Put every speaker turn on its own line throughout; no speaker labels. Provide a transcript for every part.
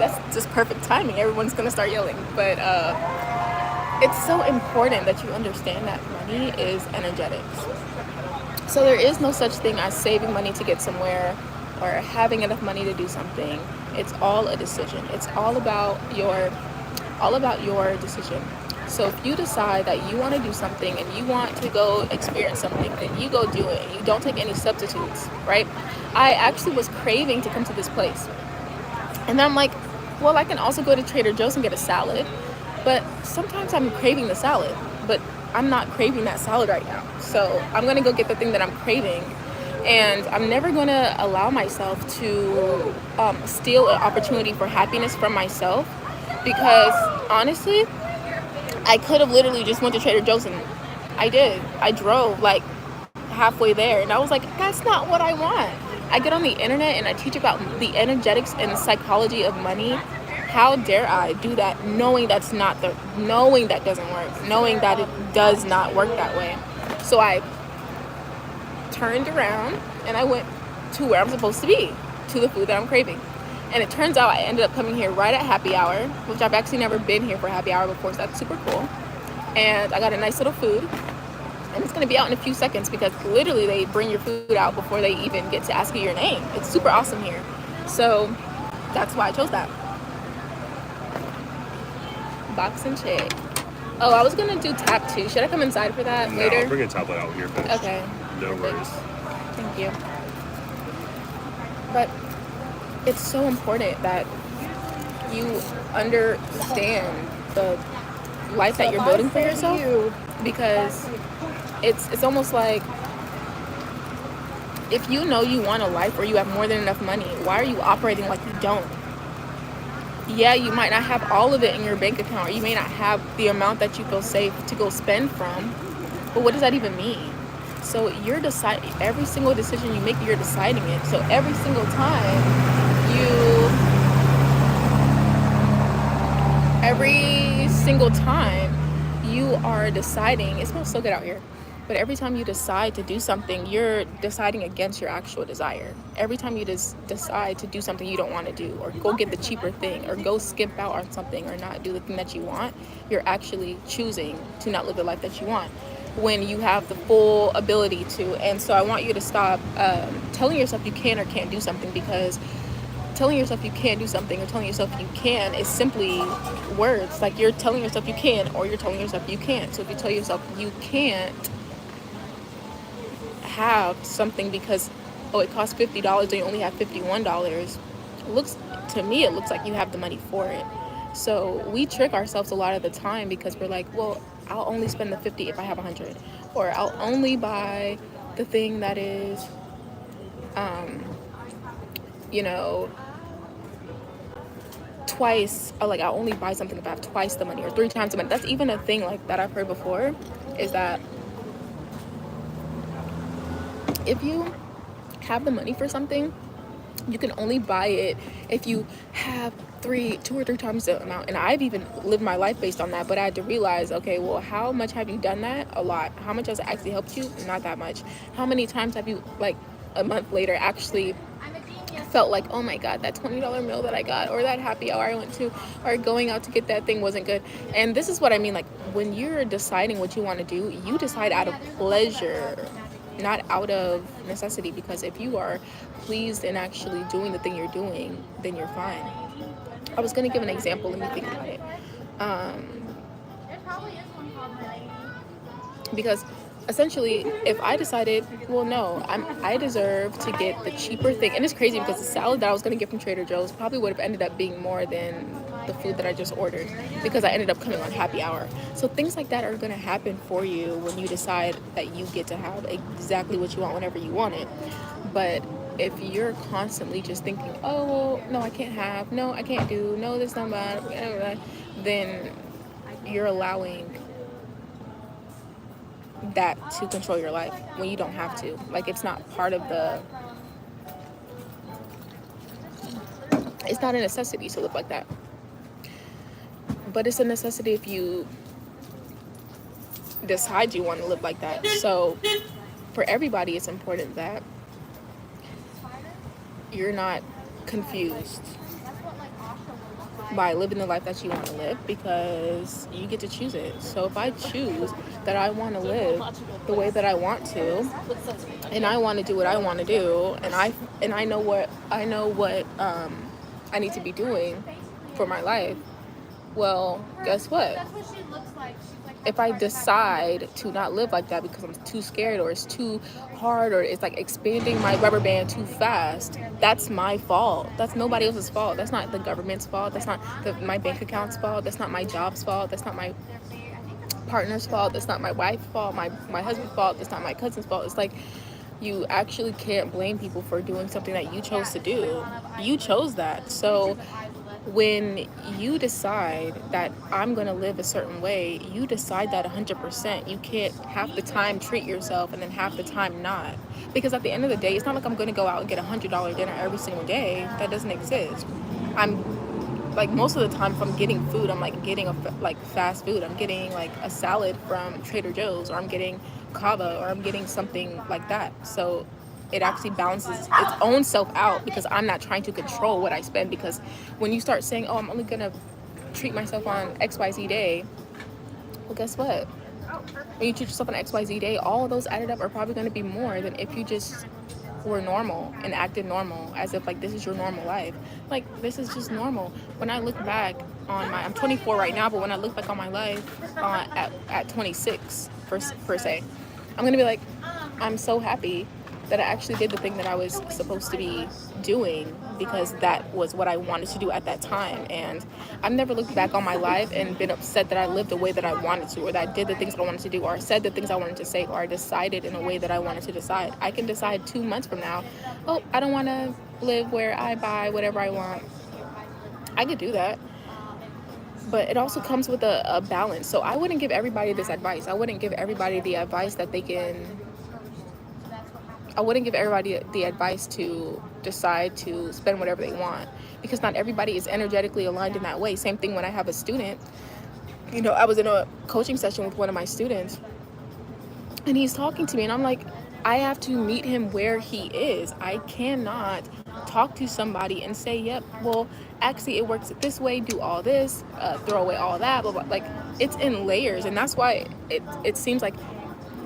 that's just perfect timing. Everyone's gonna start yelling. But it's so important that you understand that money is energetics. So there is no such thing as saving money to get somewhere or having enough money to do something. It's all a decision. It's all about your decision. So if you decide that you want to do something and you want to go experience something, then you go do it. You don't take any substitutes, right? I actually was craving to come to this place. And then I'm like, well, I can also go to Trader Joe's and get a salad. But sometimes I'm craving the salad, but I'm not craving that salad right now. So I'm going to go get the thing that I'm craving. And I'm never going to allow myself to steal an opportunity for happiness from myself. Because honestly, I could have literally just went to Trader Joe's, and I did. I drove like halfway there, and I was like, that's not what I want. I get on the internet and I teach about the energetics and psychology of money. How dare I do that knowing that doesn't work, knowing that it does not work that way. So I turned around and I went to where I'm supposed to be, to the food that I'm craving. And it turns out I ended up coming here right at happy hour, which I've actually never been here for happy hour before, so that's super cool. And I got a nice little food. And it's going to be out in a few seconds because literally they bring your food out before they even get to ask you your name. It's super awesome here. So that's why I chose that. Box and check. Oh, I was going to do tap 2. Should I come inside for that later?
No, bring a tablet out when you're finished.
Okay.
No worries.
Thank you. But it's so important that you understand the life that you're building for yourself, because it's almost like, if you know you want a life where you have more than enough money, why are you operating like you don't? Yeah, you might not have all of it in your bank account, or you may not have the amount that you feel safe to go spend from, but what does that even mean? So you're deciding, every single decision you make, you're deciding it. So every single time you are deciding, it smells so good out here, but every time you decide to do something, you're deciding against your actual desire. Every time you decide to do something you don't want to do, or go get the cheaper thing, or go skimp out on something, or not do the thing that you want, you're actually choosing to not live the life that you want, when you have the full ability to. And so I want you to stop telling yourself you can or can't do something, because telling yourself you can't do something or telling yourself you can is simply words. Like, you're telling yourself you can, or you're telling yourself you can't. So if you tell yourself you can't have something because, oh, it costs $50 and you only have $51, it looks like you have the money for it. So we trick ourselves a lot of the time, because we're like, well, I'll only spend the 50 if I have 100, or I'll only buy the thing that is twice, or like, I'll only buy something if I have twice the money or 3 times the money. That's even a thing like that I've heard before, is that if you have the money for something, you can only buy it if you have 2 or 3 times the amount. And I've even lived my life based on that, but I had to realize, okay, well, how much have you done that? A lot. How much has it actually helped you? Not that much. How many times have you, like, a month later, actually felt like, oh my god, that $20 meal that I got, or that happy hour I went to, or going out to get that thing wasn't good? And this is what I mean, like, when you're deciding what you want to do, you decide out of pleasure, not out of necessity. Because if you are pleased in actually doing the thing you're doing, then you're fine. I was going to give an example. Let me think about it. Because essentially, if I decided, well, no, I deserve to get the cheaper thing. And it's crazy because the salad that I was going to get from Trader Joe's probably would have ended up being more than the food that I just ordered, because I ended up coming on happy hour. So things like that are going to happen for you when you decide that you get to have exactly what you want whenever you want it. But if you're constantly just thinking, oh, well, no, I can't have, no, I can't do, no, this not bad, then you're allowing that to control your life when you don't have to. Like, it's not part of it's not a necessity to live like that, but it's a necessity if you decide you want to live like that. So for everybody, it's important that you're not confused by living the life that you want to live, because you get to choose it. So if I choose that I want to live the way that I want to, and I want to do what I want to do, and I know what I need to be doing for my life, well, guess what? If I decide to not live like that because I'm too scared, or it's too hard, or it's like expanding my rubber band too fast, that's my fault. That's nobody else's fault. That's not the government's fault. That's not my bank account's fault. That's not my job's fault. That's not my partner's fault. That's not my wife's fault. My husband's fault. That's not my cousin's fault. It's like, you actually can't blame people for doing something that you chose to do. You chose that. So when you decide that I'm going to live a certain way, you decide that 100%. You can't half the time treat yourself and then half the time not. Because at the end of the day, it's not like I'm going to go out and get $100 dinner every single day. That doesn't exist. I'm like, most of the time, if I'm getting food, I'm like getting fast food. I'm getting like a salad from Trader Joe's, or I'm getting kava, or I'm getting something like that. So it actually balances its own self out, because I'm not trying to control what I spend. Because when you start saying, oh, I'm only gonna treat myself on XYZ day, well, guess what? When you treat yourself on XYZ day, all of those added up are probably going to be more than if you just were normal and acted normal, as if like this is your normal life. Like, this is just normal. When I look back on I'm 24 right now, but when I look back on my life at 26 per se, I'm gonna be like, I'm so happy that I actually did the thing that I was supposed to be doing, because that was what I wanted to do at that time. And I've never looked back on my life and been upset that I lived the way that I wanted to, or that I did the things that I wanted to do, or said the things I wanted to say, or I decided in a way that I wanted to decide. I can decide 2 months from now, oh, I don't want to live where I buy whatever I want. I could do that. But it also comes with a balance. So I wouldn't give everybody this advice. I wouldn't give everybody the advice that they can... I wouldn't give everybody the advice to decide to spend whatever they want, because not everybody is energetically aligned in that way. Same thing when I have a student. I was in a coaching session with one of my students, and he's talking to me, and I'm like, I have to meet him where he is. I cannot talk to somebody and say, yep, well, actually it works this way, do all this, throw away all that, blah, blah. Like, it's in layers. And that's why it seems like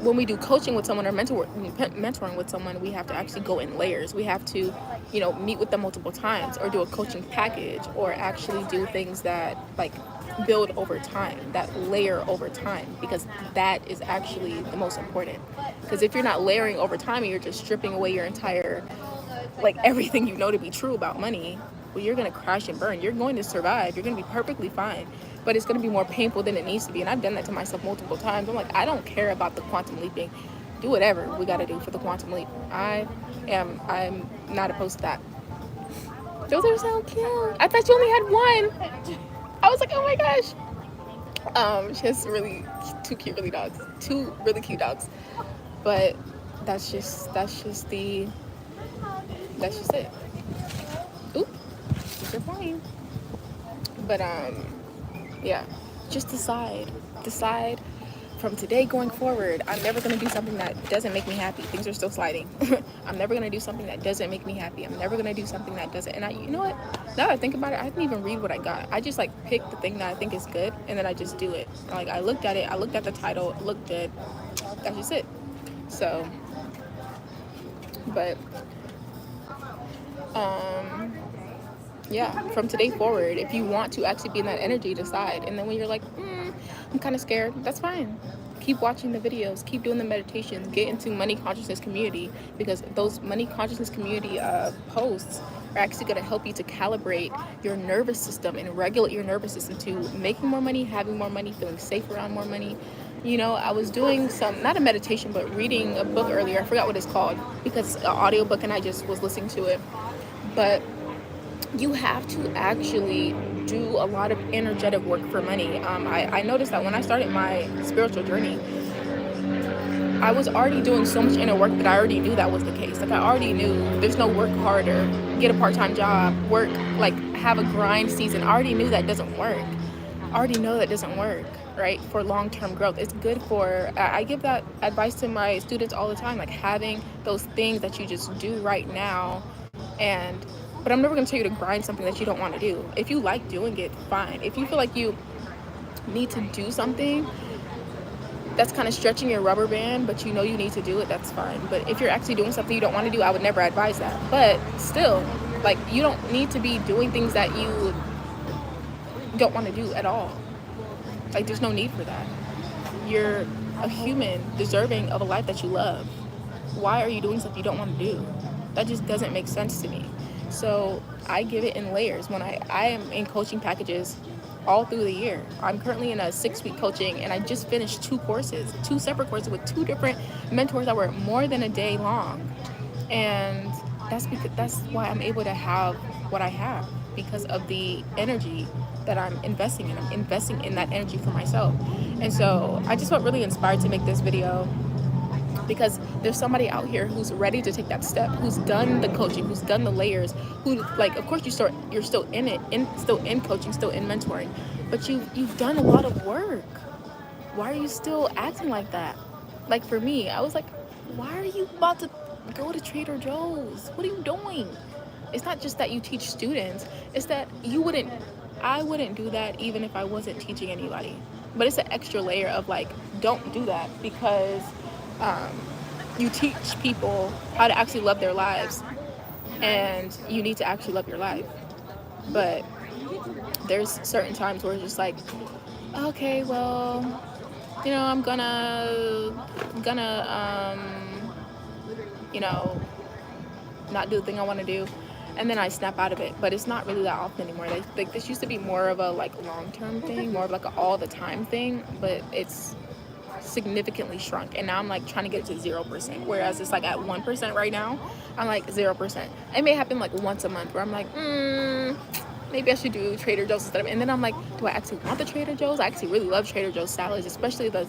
when we do coaching with someone or mentoring with someone, we have to actually go in layers. We have to, meet with them multiple times, or do a coaching package, or actually do things that like build over time, that layer over time, because that is actually the most important. Because if you're not layering over time and you're just stripping away your entire, like, everything you know to be true about money, well, you're going to crash and burn. You're going to survive. You're going to be perfectly fine. But it's going to be more painful than it needs to be. And I've done that to myself multiple times. I'm like, I don't care about the quantum leaping. Do whatever we got to do for the quantum leap. I'm not opposed to that. Those are so cute. I thought you only had one. I was like, oh my gosh. She has two really cute dogs. But that's just it. Oop, you're flying. But yeah, just decide from today going forward, I'm never going to do something that doesn't make me happy. Things are still sliding. I'm never going to do something that doesn't make me happy. I'm never going to do something that doesn't. And you know what? Now that I think about it, I didn't even read what I got. I just pick the thing that I think is good, and then I just do it. Like, I looked at it, I looked at the title, it looked good. That's just it. So, but, yeah, from today forward, if you want to actually be in that energy, decide. And then when you're like, I'm kind of scared, that's fine. Keep watching the videos, keep doing the meditations, get into money consciousness community, because those money consciousness community posts are actually going to help you to calibrate your nervous system and regulate your nervous system to making more money, having more money, feeling safe around more money. I was doing not a meditation, but reading a book earlier. I forgot what it's called, because it's an audiobook and I just was listening to it. But you have to actually do a lot of energetic work for money. I noticed that when I started my spiritual journey, I was already doing so much inner work that I already knew that was the case. Like, I already knew there's no work harder, get a part-time job, work, have a grind season. I already knew that doesn't work. I already know that doesn't work, right? For long-term growth. It's good for, I give that advice to my students all the time, having those things that you just do right now, and But I'm never going to tell you to grind something that you don't want to do. If you like doing it, fine. If you feel like you need to do something that's kind of stretching your rubber band, but you know you need to do it, that's fine. But if you're actually doing something you don't want to do, I would never advise that. But still, like, you don't need to be doing things that you don't want to do at all. Like, there's no need for that. You're a human deserving of a life that you love. Why are you doing something you don't want to do? That just doesn't make sense to me. So I give it in layers. When I am in coaching packages all through the year. I'm currently in a 6-week coaching, and I just finished 2 separate courses with 2 different mentors that were more than a day long. And that's why I'm able to have what I have, because of the energy that I'm investing in. I'm investing in that energy for myself. And so I just felt really inspired to make this video, because there's somebody out here who's ready to take that step, who's done the coaching, who's done the layers, who, like, of course you're still in it, still in coaching, still in mentoring, but you've done a lot of work. Why are you still acting like that? Like, for me, I was like, why are you about to go to Trader Joe's? What are you doing? It's not just that you teach students, it's that I wouldn't do that even if I wasn't teaching anybody. But it's an extra layer of, like, don't do that, because you teach people how to actually love their lives, and you need to actually love your life. But there's certain times where it's just like, okay, well, I'm gonna not do the thing I want to do, and then I snap out of it. But it's not really that often anymore. Like, this used to be more of a, like, long-term thing, more of like an all-the-time thing, but it's significantly shrunk, and now I'm, like, trying to get it to 0%, whereas it's like at 1% right now. I'm like 0%. It may happen like once a month where I'm like, maybe I should do Trader Joe's instead of, and then I'm like, do I actually want the Trader Joe's? I actually really love Trader Joe's salads, especially the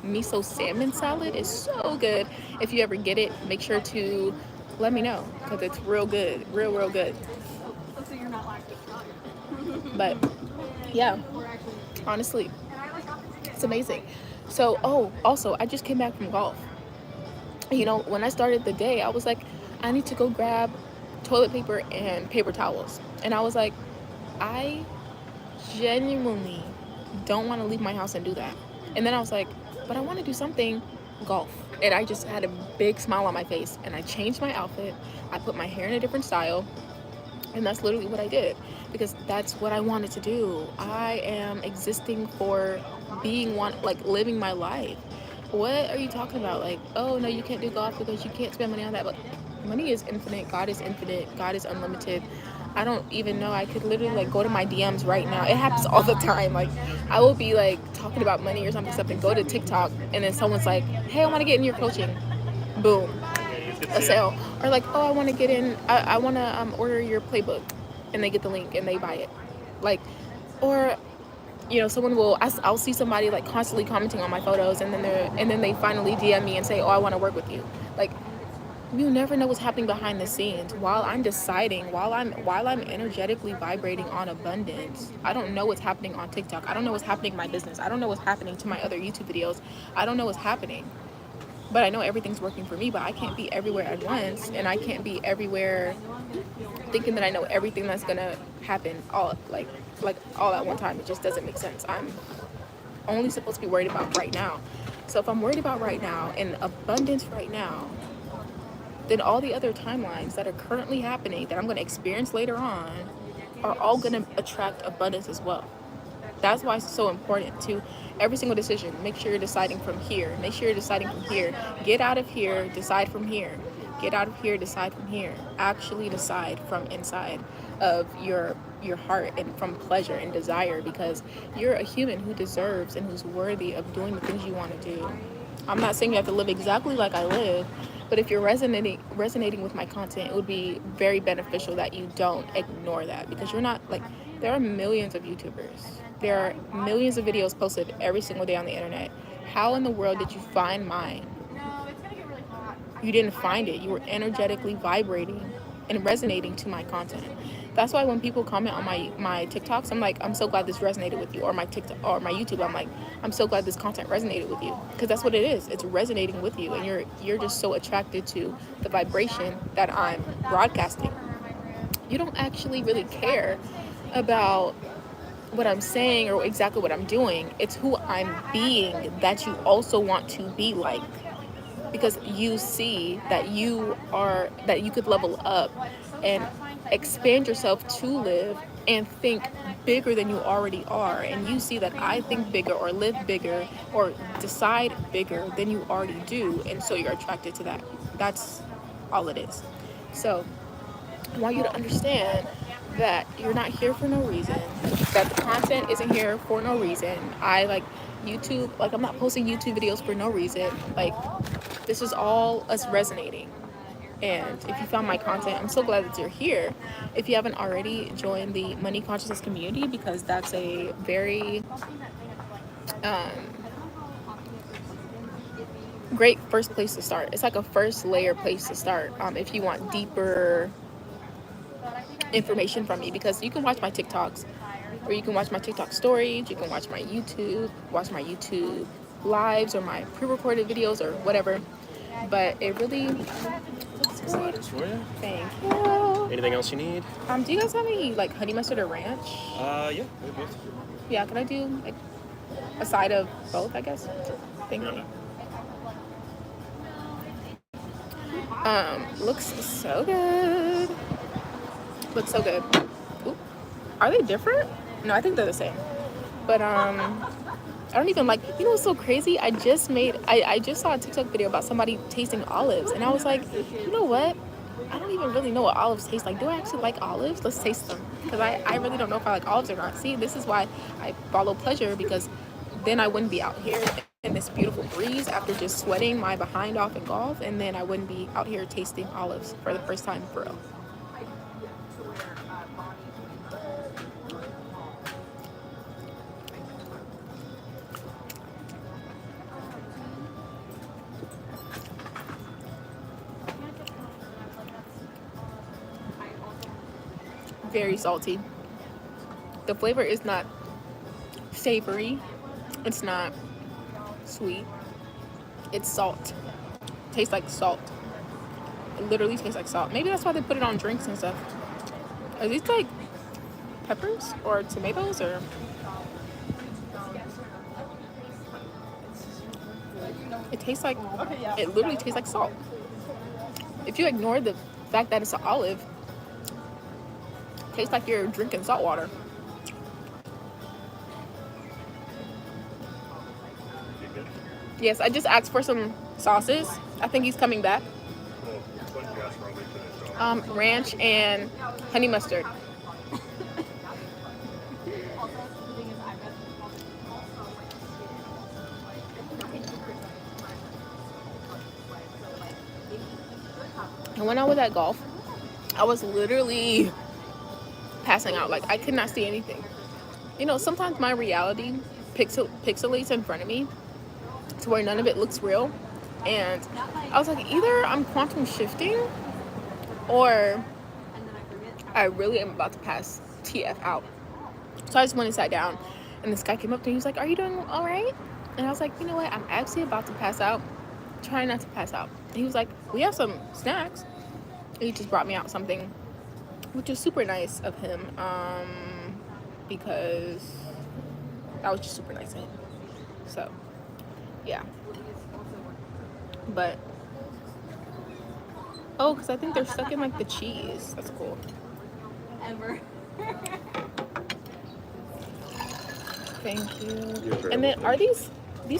miso salmon salad is so good. If you ever get it, make sure to let me know, because it's real good, real good. But yeah, honestly, it's amazing. So, also, I just came back from golf. When I started the day, I was like, I need to go grab toilet paper and paper towels. And I was like, I genuinely don't want to leave my house and do that. And then I was like, but I want to do something, golf. And I just had a big smile on my face, and I changed my outfit. I put my hair in a different style, and that's literally what I did, because that's what I wanted to do. I am existing for being living my life. What are you talking about? Like, oh no, you can't do golf because you can't spend money on that. But money is infinite. God is infinite. God is unlimited. I don't even know. I could literally, like, go to my DMs right now. It happens all the time. Like, I will be, like, talking about money or something, go to TikTok, and then someone's like, hey, I want to get in your coaching. Boom, a sale. Or like, oh, I want to get in, I want to order your playbook, and they get the link and they buy it. Like, or someone I'll see somebody, like, constantly commenting on my photos, and then they finally DM me and say, oh, I want to work with you. Like, you never know what's happening behind the scenes while I'm deciding, while I'm energetically vibrating on abundance. I don't know what's happening on TikTok. I don't know what's happening in my business. I don't know what's happening to my other YouTube videos. I don't know what's happening. But I know everything's working for me, but I can't be everywhere at once, and I can't be everywhere thinking that I know everything that's gonna happen all at one time. It just doesn't make sense. I'm only supposed to be worried about right now. So if I'm worried about right now and abundance right now, then all the other timelines that are currently happening that I'm going to experience later on are all going to attract abundance as well. That's why it's so important to every single decision. Make sure you're deciding from here. Make sure you're deciding from here. Get out of here, decide from here. Get out of here, decide from here. Actually decide from inside of your heart, and from pleasure and desire, because you're a human who deserves and who's worthy of doing the things you want to do. I'm not saying you have to live exactly like I live, but if you're resonating with my content, it would be very beneficial that you don't ignore that, because you're not, like, there are millions of YouTubers. There are millions of videos posted every single day on the internet. How in the world did you find mine? You didn't find it. You were energetically vibrating and resonating to my content. That's why when people comment on my TikToks, I'm like, I'm so glad this resonated with you. Or my TikTok or my YouTube, I'm like, I'm so glad this content resonated with you, because that's what it is. It's resonating with you, and you're just so attracted to the vibration that I'm broadcasting. you don't actually really care about what I'm saying or exactly what I'm doing. It's who I'm being that you also want to be like, because you see that you could level up and expand yourself to live and think bigger than you already are, and you see that I think bigger or live bigger or decide bigger than you already do, and so you're attracted to that. That's all it is. So I want you to understand that you're not here for no reason, that the content isn't here for no reason. I like YouTube, like I'm not posting YouTube videos for no reason. Like, this is all us resonating. And if you found my content, I'm so glad that you're here. If you haven't already, join the Money Consciousness community, because that's a very great first place to start. It's like a first layer place to start if you want deeper information from me, because you can watch my TikToks, or you can watch my TikTok stories, you can watch my YouTube lives or my pre-recorded videos or whatever. But it really looks good. Thank you.
Anything else you need?
Do you guys have any like honey mustard or ranch?
Yeah, we have both.
Yeah, can I do like a side of both, I guess? Thank you. Looks so good. Looks so good. Ooh. Are they different? No, I think they're the same. But I don't even like, you know what's so crazy? I just saw a TikTok video about somebody tasting olives, and I was like, you know what? I don't even really know what olives taste like. Do I actually like olives? Let's taste them. Because I really don't know if I like olives or not. See, this is why I follow pleasure, because then I wouldn't be out here in this beautiful breeze after just sweating my behind off in golf, and then I wouldn't be out here tasting olives for the first time for real. Very salty. The flavor is not savory. It's not sweet. It's salt. It tastes like salt. It literally tastes like salt. Maybe that's why they put it on drinks and stuff. Are these like peppers or tomatoes or? It literally tastes like salt. If you ignore the fact that it's an olive, it tastes like you're drinking salt water. Yes, I just asked for some sauces. I think he's coming back. Ranch and honey mustard. And when I was at golf, I was literally passing out. Like, I could not see anything. You know, sometimes my reality pixelates in front of me to where none of it looks real. And I was like, either I'm quantum shifting or I really am about to pass TF out. So I just went and sat down, and this guy came up to me. He was like, are you doing all right? And I was like, you know what? I'm actually about to pass out. Try not to pass out. And he was like, we have some snacks. And he just brought me out something, which is super nice of him, because that was just super nice of him. So, yeah. But, oh, because I think they're stuck in like the cheese. That's cool. Thank you. And then, are these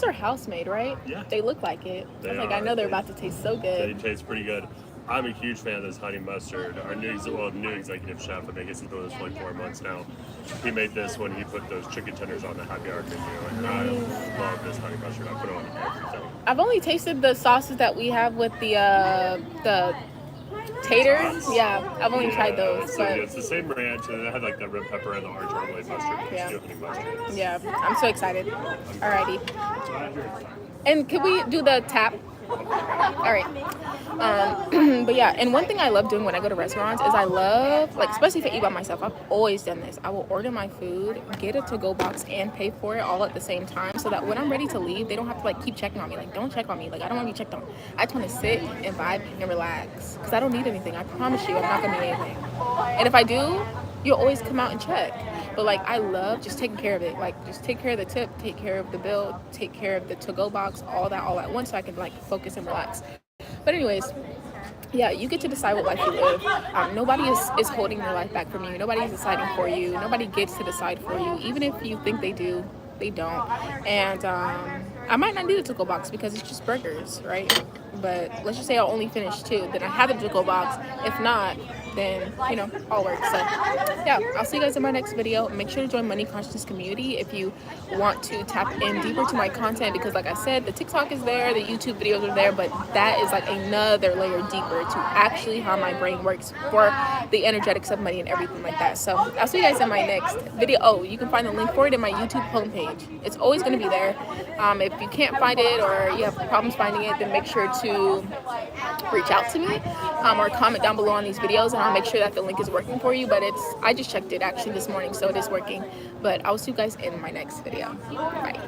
are house made, right?
Yeah.
They look like it. I know they're about to taste so good.
They taste pretty good. I'm a huge fan of this honey mustard. Our new executive chef, I guess he's been with us for like 4 months now. He made this when he put those chicken tenders on the happy hour menu. And I love this honey mustard. I put it on everything.
I've only tasted the sauces that we have with the taters. Yeah, I've only tried those.
So
but
it's the same ranch, and it had like the red pepper and the orange marmalade mustard.
Yeah.
Mustard.
Yeah, I'm so excited. Alrighty. And can we do the tap All right. But yeah, and one thing I love doing when I go to restaurants is I love, like, especially if I eat by myself, I've always done this. I will order my food, get a to-go box, and pay for it all at the same time, so that when I'm ready to leave, they don't have to like keep checking on me. Like, don't check on me. Like, I don't want to be checked on. I just want to sit and vibe and relax because I don't need anything. I promise you, I'm not gonna need anything. And if I do, you'll always come out and check. But like, I love just taking care of it. Like, just take care of the tip, take care of the bill, take care of the to-go box, all that all at once, so I can like focus and relax. But anyways, yeah, you get to decide what life you live. Nobody is holding your life back from you. Nobody is deciding for you. Nobody gets to decide for you. Even if you think they do, they don't. And I might not need a to-go box because it's just burgers, right? But let's just say I'll only finish 2. Then I have a to-go box. If not, then, you know, all works. So yeah, I'll see you guys in my next video. Make sure to join Money Conscious community if you want to tap in deeper to my content, because like I said, the TikTok is there, the YouTube videos are there, but that is like another layer deeper to actually how my brain works for the energetics of money and everything like that. So I'll see you guys in my next video. Oh, you can find the link for it in my YouTube homepage. It's always going to be there. If you can't find it or you have problems finding it, then make sure to reach out to me or comment down below on these videos, and I'll make sure that the link is working for you. But I just checked it actually this morning, so it is working. But I'll see you guys in my next video. Bye.